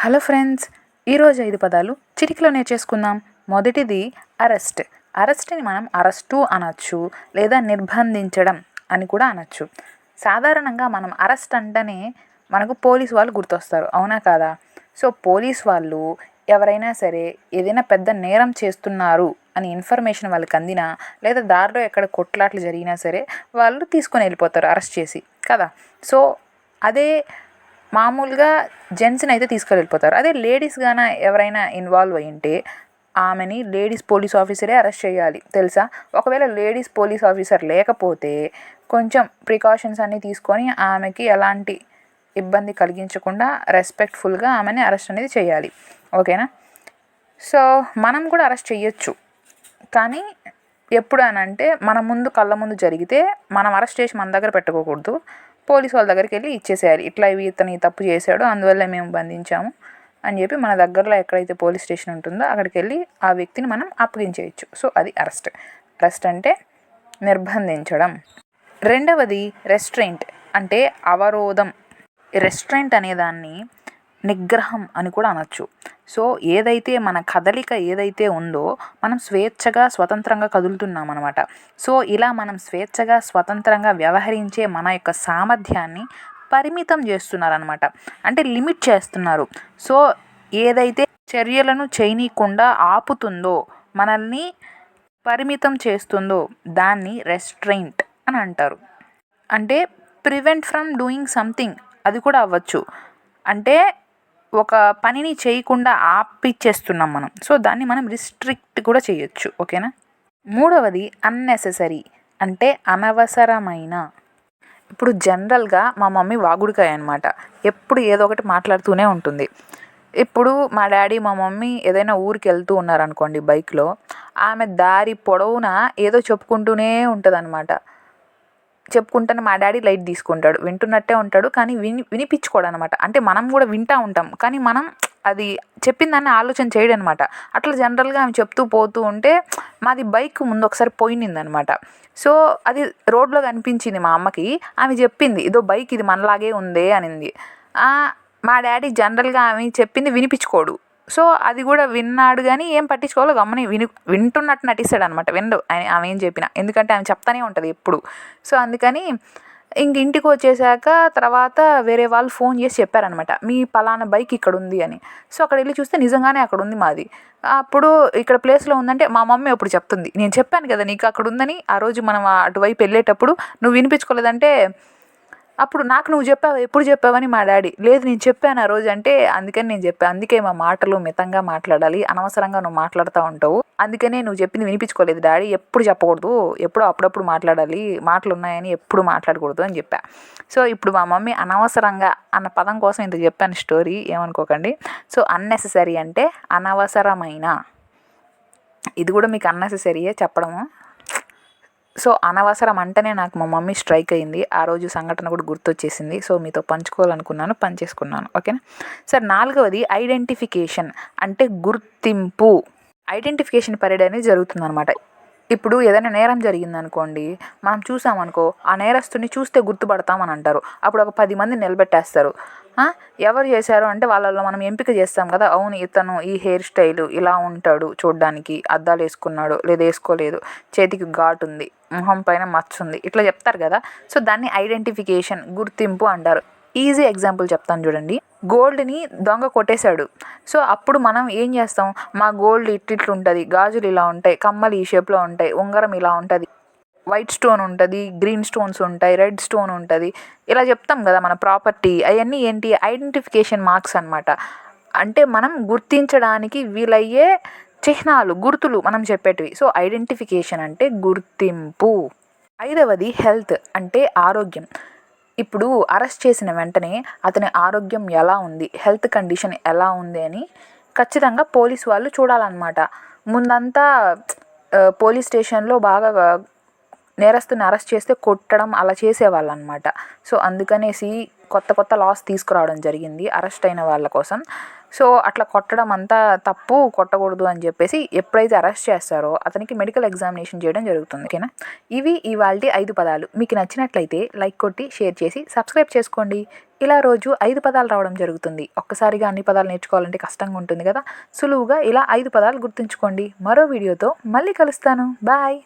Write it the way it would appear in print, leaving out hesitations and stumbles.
Hello friends, ఈరోజు 5 పదాలు చిటికలో నేర్చేసుకుందాం. మొదటిది అరెస్ట్. అరెస్ట్ని మనం అరెస్టు అనొచ్చు, లేదా నిర్బంధించడం అని కూడా అనొచ్చు. సాధారణంగా మనం అరెస్ట్ అంటేనే మనకు పోలీసు వాళ్ళు గుర్తొస్తారు, అవునా కాదా? సో పోలీస్ వాళ్ళు ఎవరైనా సరే ఏదైనా పెద్ద నేరం చేస్తున్నారు అని ఇన్ఫర్మేషన్ వాళ్ళకి అందినా, లేదా దారిలో ఎక్కడ కొట్లాట్లు జరిగినా సరే వాళ్ళు తీసుకొని వెళ్ళిపోతారు అరెస్ట్ చేసి, కదా? సో అదే మామూలుగా జెంట్స్ని అయితే తీసుకెళ్ళిపోతారు. అదే లేడీస్ గాన ఎవరైనా ఇన్వాల్వ్ అయ్యి ఉంటే ఆమెని లేడీస్ పోలీస్ ఆఫీసరే అరెస్ట్ చేయాలి, తెలుసా? ఒకవేళ లేడీస్ పోలీస్ ఆఫీసర్ లేకపోతే కొంచెం ప్రికాషన్స్ అన్నీ తీసుకొని ఆమెకి ఎలాంటి ఇబ్బంది కలిగించకుండా రెస్పెక్ట్ఫుల్గా ఆమెని అరెస్ట్ అనేది చేయాలి, ఓకేనా? సో మనం కూడా అరెస్ట్ చేయొచ్చు, కానీ ఎప్పుడు అని అంటే మన ముందు కళ్ళ ముందు జరిగితే మనం అరెస్ట్ చేసి మన దగ్గర పెట్టుకోకూడదు. పోలీసు వాళ్ళ దగ్గరికి వెళ్ళి ఇచ్చేసేయాలి, ఇట్లా ఇతను ఈ తప్పు చేశాడు అందువల్ల మేము బంధించాము అని చెప్పి మన దగ్గరలో ఎక్కడైతే పోలీస్ స్టేషన్ ఉంటుందో అక్కడికి వెళ్ళి ఆ వ్యక్తిని మనం అప్పగించేయచ్చు. సో అది అరెస్ట్. అరెస్ట్ అంటే నిర్బంధించడం. రెండవది రెస్ట్రెయింట్, అంటే అవరోధం. రెస్ట్రెయింట్ అనేదాన్ని నిగ్రహం అని కూడా అనొచ్చు. సో ఏదైతే మన కదలిక ఏదైతే ఉందో మనం స్వేచ్ఛగా స్వతంత్రంగా కదులుతున్నాం అనమాట. సో ఇలా మనం స్వేచ్ఛగా స్వతంత్రంగా వ్యవహరించే మన యొక్క సామర్థ్యాన్ని పరిమితం చేస్తున్నారనమాట, అంటే లిమిట్ చేస్తున్నారు. సో ఏదైతే చర్యలను చేయనీయకుండా ఆపుతుందో, మనల్ని పరిమితం చేస్తుందో దాన్ని రెస్ట్రెయింట్ అని అంటారు. అంటే ప్రివెంట్ ఫ్రమ్ డూయింగ్ సంథింగ్, అది కూడా అవ్వచ్చు. అంటే ఒక పనిని చేయకుండా ఆపిచ్చేస్తున్నాం మనం, సో దాన్ని మనం రిస్ట్రిక్ట్ కూడా చేయొచ్చు, ఓకేనా? మూడవది అన్నెసెసరీ, అంటే అనవసరమైన. ఇప్పుడు జనరల్గా మా మమ్మీ వాగుడుకాయ అనమాట, ఎప్పుడు ఏదో ఒకటి మాట్లాడుతూనే ఉంటుంది. ఇప్పుడు మా డాడీ మా మమ్మీ ఏదైనా ఊరికి వెళ్తూ ఉన్నారనుకోండి బైక్లో, ఆమె దారి పొడవునా ఏదో చెప్పుకుంటూనే ఉంటుంది అనమాట. చెప్పుకుంటానే మా డాడీ లైట్ తీసుకుంటాడు, వింటున్నట్టే ఉంటాడు, కానీ వినిపించుకోడు అనమాట. అంటే మనం కూడా వింటూ ఉంటాం, కానీ మనం అది చెప్పిన దాన్ని ఆలోచన చేయడం అనమాట. అట్లా జనరల్గా ఆమె చెప్తూ పోతూ ఉంటే మాది బైక్ ముందు ఒకసారి పోయింది అనమాట. సో అది రోడ్లో కనిపించింది మా అమ్మకి, ఆమె చెప్పింది ఇదో బైక్ ఇది మనలాగే ఉందే అనింది. మా డాడీ జనరల్గా ఆమె చెప్పింది వినిపించుకోడు. సో అది కూడా విన్నాడు, కానీ ఏం పట్టించుకోవాలో గమ్మని వింటున్నట్టు నటిస్తాడు అనమాట, వినడు ఆమె ఏం చెప్పినా, ఎందుకంటే ఆమె చెప్తానే ఉంటుంది ఎప్పుడు. సో అందుకని ఇంటికి వచ్చేసాక తర్వాత వేరే వాళ్ళు ఫోన్ చేసి చెప్పారనమాట, మీ పలానా బైక్ ఇక్కడ ఉంది అని. సో అక్కడ వెళ్ళి చూస్తే నిజంగానే అక్కడ ఉంది మాది. అప్పుడు ఇక్కడ ప్లేస్లో ఉందంటే మా మమ్మీ అప్పుడు చెప్తుంది, నేను చెప్పాను కదా నీకు అక్కడ ఉందని, ఆ రోజు మనం అటువైపు వెళ్ళేటప్పుడు నువ్వు వినిపించుకోలేదంటే అప్పుడు నాకు నువ్వు చెప్పావు, ఎప్పుడు చెప్పావని మా డాడీ, లేదు నేను చెప్పాను ఆ రోజు అంటే, అందుకని నేను చెప్పాను, అందుకే మా మాటలు మితంగా మాట్లాడాలి, అనవసరంగా నువ్వు మాట్లాడుతూ ఉంటావు, అందుకనే నువ్వు చెప్పింది వినిపించుకోలేదు డాడీ, ఎప్పుడు చెప్పకూడదు, ఎప్పుడో అప్పుడప్పుడు మాట్లాడాలి, మాటలు ఉన్నాయని ఎప్పుడు మాట్లాడకూడదు అని చెప్పా. సో ఇప్పుడు మా మమ్మీ అనవసరంగా అన్న పదం కోసం ఇంత చెప్పాను స్టోరీ, ఏమనుకోకండి. సో అన్నెసెసరీ అంటే అనవసరమైన, ఇది కూడా మీకు అన్నెసెసరీయే చెప్పడము. సో అనవసరం అంటేనే నాకు మా మమ్మీ స్ట్రైక్ అయింది, ఆ రోజు సంఘటన కూడా గుర్తొచ్చేసింది. సో మీతో పంచుకోవాలనుకున్నాను, పంచేసుకున్నాను, ఓకేనా? సార్ నాలుగవది ఐడెంటిఫికేషన్, అంటే గుర్తింపు. ఐడెంటిఫికేషన్ పరేడ్ అనేది జరుగుతుందన్నమాట. ఇప్పుడు ఏదైనా నేరం జరిగిందనుకోండి, మనం చూసామనుకో, ఆ నేరస్తుని చూస్తే గుర్తుపడతామని అంటారు. అప్పుడు ఒక 10 మంది నిలబెట్టేస్తారు. ఎవరు చేశారు అంటే వాళ్ళలో మనం ఎంపిక చేస్తాం కదా, అవును ఇతను ఈ హెయిర్ స్టైలు ఇలా ఉంటాడు చూడ్డానికి, అద్దాలు వేసుకున్నాడు లేదా వేసుకోలేదు, చేతికి ఘాటు ఉంది, మొహం పైన మచ్చ ఉంది, ఇట్లా చెప్తారు కదా. సో దాన్ని ఐడెంటిఫికేషన్, గుర్తింపు అంటారు. ఈజీ ఎగ్జాంపుల్ చెప్తాను చూడండి. గోల్డ్ని దొంగ కొట్టేశాడు. సో అప్పుడు మనం ఏం చేస్తాం, మా గోల్డ్ ఇట్లుంటుంది, గాజులు ఇలా ఉంటాయి, కమ్మలు ఈ షేప్లో ఉంటాయి, ఉంగరం ఇలా ఉంటుంది, వైట్ స్టోన్ ఉంటుంది, గ్రీన్ స్టోన్స్ ఉంటాయి, రెడ్ స్టోన్ ఉంటుంది, ఇలా చెప్తాం కదా మన ప్రాపర్టీ. అవన్నీ ఏంటి, ఐడెంటిఫికేషన్ మార్క్స్ అనమాట. అంటే మనం గుర్తించడానికి వీలయ్యే చిహ్నాలు, గుర్తులు మనం చెప్పేటివి. సో ఐడెంటిఫికేషన్ అంటే గుర్తింపు. ఐదవది హెల్త్, అంటే ఆరోగ్యం. ఇప్పుడు అరెస్ట్ చేసిన వెంటనే అతని ఆరోగ్యం ఎలా ఉంది, హెల్త్ కండిషన్ ఎలా ఉంది అని ఖచ్చితంగా పోలీస్ వాళ్ళు చూడాలన్నమాట. ముందంతా పోలీస్ స్టేషన్లో బాగా నేరస్తుని అరెస్ట్ చేస్తే కొట్టడం అలా చేసేవాళ్ళు అనమాట. సో అందుకనేసి కొత్త లాస్ తీసుకురావడం జరిగింది అరెస్ట్ అయిన వాళ్ళ కోసం. సో అట్లా కొట్టడం అంతా తప్పు, కొట్టకూడదు అని చెప్పేసి ఎప్పుడైతే అరెస్ట్ చేస్తారో అతనికి మెడికల్ ఎగ్జామినేషన్ చేయడం జరుగుతుంది. ఓకేనా? ఇవి ఇవాల్టి 5 పదాలు. మీకు నచ్చినట్లయితే లైక్ కొట్టి షేర్ చేసి సబ్స్క్రైబ్ చేసుకోండి. ఇలా రోజు 5 పదాలు రావడం జరుగుతుంది. ఒక్కసారిగా అన్ని పదాలు నేర్చుకోవాలంటే కష్టంగా ఉంటుంది కదా. సులువుగా ఇలా 5 పదాలు గుర్తుంచుకోండి. మరో వీడియోతో మళ్ళీ కలుస్తాను. బాయ్.